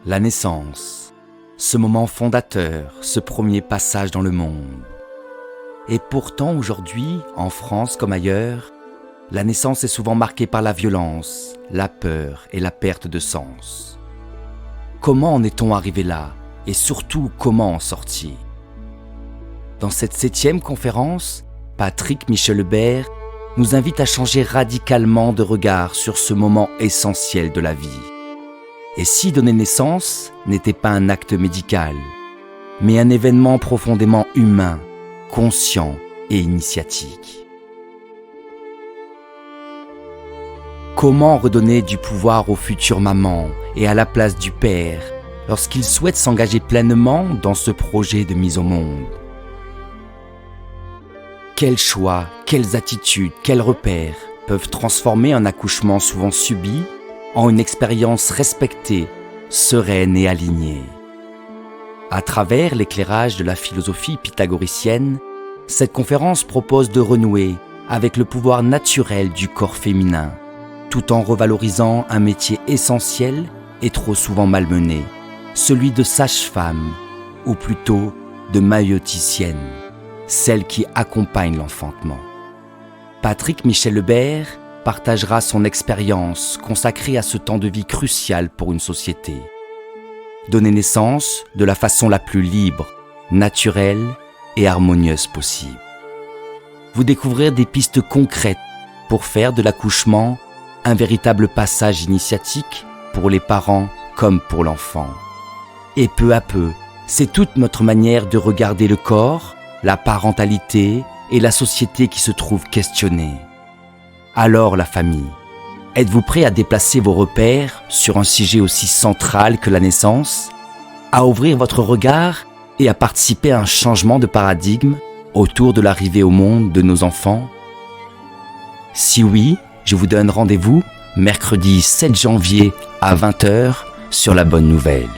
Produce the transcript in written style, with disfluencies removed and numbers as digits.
La naissance, ce moment fondateur, ce premier passage dans le monde. Et pourtant aujourd'hui, en France comme ailleurs, la naissance est souvent marquée par la violence, la peur et la perte de sens. Comment en est-on arrivé là? Et surtout, comment en sortir? Dans cette 7e conférence, Patrick Michelebert nous invite à changer radicalement de regard sur ce moment essentiel de la vie. Et si donner naissance n'était pas un acte médical, mais un événement profondément humain, conscient et initiatique? Comment redonner du pouvoir aux futures mamans et à la place du père lorsqu'ils souhaitent s'engager pleinement dans ce projet de mise au monde? Quels choix, quelles attitudes, quels repères peuvent transformer un accouchement souvent subi en une expérience respectée, sereine et alignée? À travers l'éclairage de la philosophie pythagoricienne, cette conférence propose de renouer avec le pouvoir naturel du corps féminin, tout en revalorisant un métier essentiel et trop souvent malmené, celui de sage-femme, ou plutôt de maïeuticienne, celle qui accompagne l'enfantement. Patrick Michelebert partagera son expérience consacrée à ce temps de vie crucial pour une société. Donner naissance de la façon la plus libre, naturelle et harmonieuse possible. Vous découvrirez des pistes concrètes pour faire de l'accouchement un véritable passage initiatique pour les parents comme pour l'enfant. Et peu à peu, c'est toute notre manière de regarder le corps, la parentalité et la société qui se trouve questionnée. Alors la famille, êtes-vous prêt à déplacer vos repères sur un sujet aussi central que la naissance, à ouvrir votre regard et à participer à un changement de paradigme autour de l'arrivée au monde de nos enfants? Si oui, je vous donne rendez-vous mercredi 7 janvier à 20h sur La Bonne Nouvelle.